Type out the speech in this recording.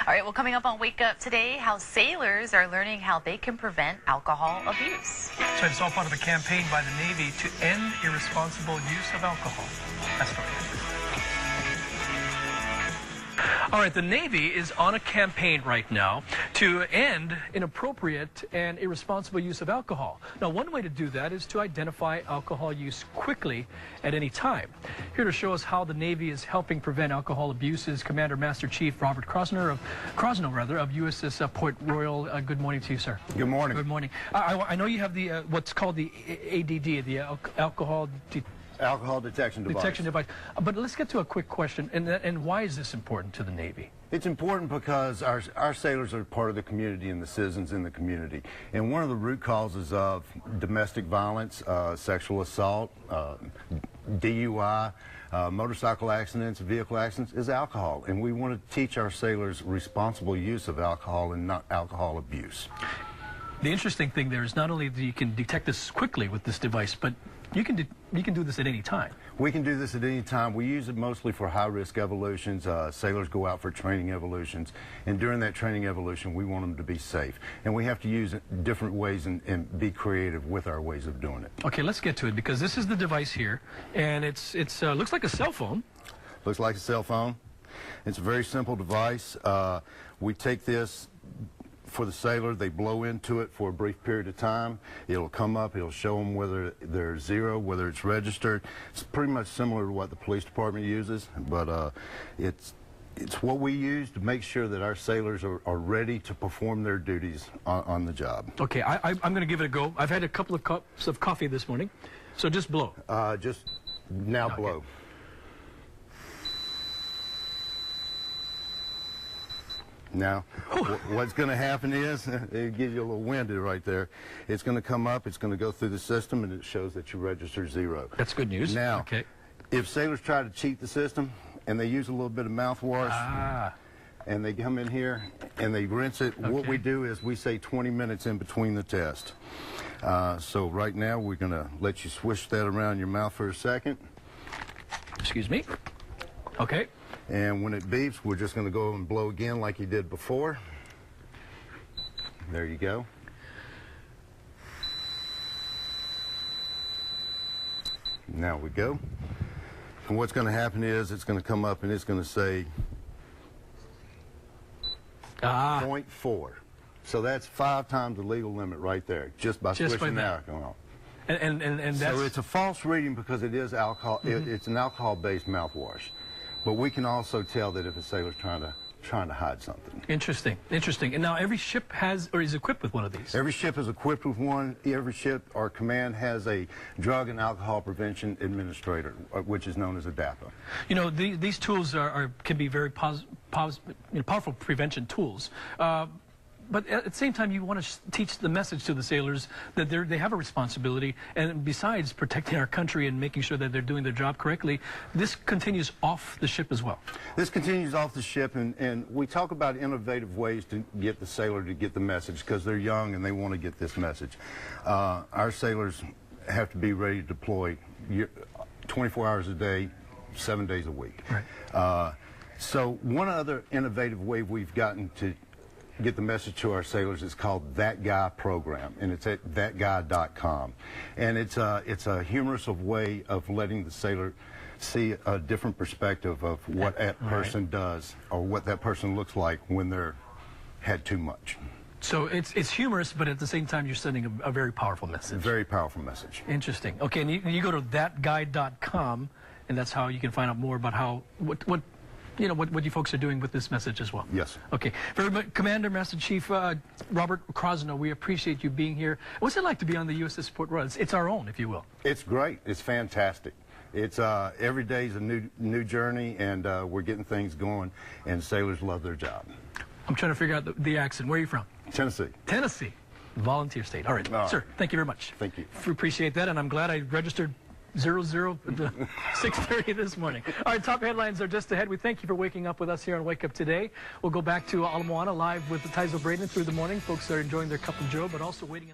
All right, well, coming up on Wake Up today, how sailors are learning how they can prevent alcohol abuse. So it's all part of a campaign by the Navy to end irresponsible use of alcohol. That's right. All right, the Navy is on a campaign right now to end inappropriate and irresponsible use of alcohol. Now, one way to do that is to identify alcohol use quickly at any time. Here to show us how the Navy is helping prevent alcohol abuse is Commander Master Chief Robert Crossno of USS Port Royal. Good morning to you, sir. Good morning. Good morning. I know you have the what's called the ADD, the alcohol detection device. But let's get to a quick question. And why is this important to the Navy? It's important because our sailors are part of the community and the citizens in the community. And one of the root causes of domestic violence, sexual assault, DUI, motorcycle accidents, vehicle accidents is alcohol. And we want to teach our sailors responsible use of alcohol and not alcohol abuse. The interesting thing there is not only that you can detect this quickly with this device, but you can do this at any time. We can do this at any time. We use it mostly for high-risk evolutions. Sailors go out for training evolutions, and during that training evolution, we want them to be safe. And we have to use different ways and be creative with our ways of doing it. Okay, let's get to it, because this is the device here, and it looks like a cell phone. Looks like a cell phone. It's a very simple device. We take this for the sailor, they blow into it for a brief period of time. It'll come up, it'll show them whether they're zero, whether it's registered. It's pretty much similar to what the police department uses, but it's what we use to make sure that our sailors are ready to perform their duties on the job. Okay, I'm going to give it a go. I've had a couple of cups of coffee this morning, so just blow. Just now blow. Okay. Now, what's going to happen is, it gives you a little winded right there. It's going to come up, it's going to go through the system, and it shows that you register zero. That's good news. Now, okay. If sailors try to cheat the system, and they use a little bit of mouthwash, and they come in here, and they rinse it, what we do is we say 20 minutes in between the test. So right now, we're going to let you swish that around your mouth for a second. Excuse me. Okay. And when it beeps, we're just going to go and blow again like you did before. There you go. Now we go. And what's going to happen is it's going to come up and it's going to say 0.4. So that's 5 times the legal limit right there, just by swishing the alcohol. And that's... So it's a false reading because it is alcohol. It's an alcohol-based mouthwash. But we can also tell that if a sailor's trying to hide something. Interesting, interesting. And now every ship has, or is equipped with one of these? Every ship is equipped with one. Every ship or command has a drug and alcohol prevention administrator, which is known as a DAPA. You know, these tools can be very powerful prevention tools. But at the same time, you want to teach the message to the sailors that they have a responsibility, and besides protecting our country and making sure that they're doing their job correctly, this continues off the ship as well. This continues off the ship, and we talk about innovative ways to get the sailor to get the message, because they're young and they want to get this message. Our sailors have to be ready to deploy 24 hours a day, 7 days a week. Right. So one other innovative way we've gotten to get the message to our sailors is called That Guy Program, and it's at thatguy.com. And it's a humorous way of letting the sailor see a different perspective of what that person does or what that person looks like when they're had too much. So it's humorous, but at the same time, you're sending a very powerful message. A very powerful message. Interesting. Okay, and you go to thatguy.com, and that's how you can find out more about what you folks are doing with this message as well. Yes. Okay. Very much, Commander Master Chief Robert Crossno, we appreciate you being here. What's it like to be on the USS Port Royal? It's our own, if you will. It's great. It's fantastic. It's every day is a new journey, and we're getting things going, and sailors love their job. I'm trying to figure out the accent. Where are you from? Tennessee. Tennessee. Volunteer state. All right. Sir, thank you very much. Thank you. Appreciate that, and I'm glad I registered 6:30 this morning. All right, top headlines are just ahead. We thank you for waking up with us here on Wake Up Today. We'll go back to Ala Moana live with the Taizo Braden through the morning. Folks are enjoying their cup of joe, but also waiting in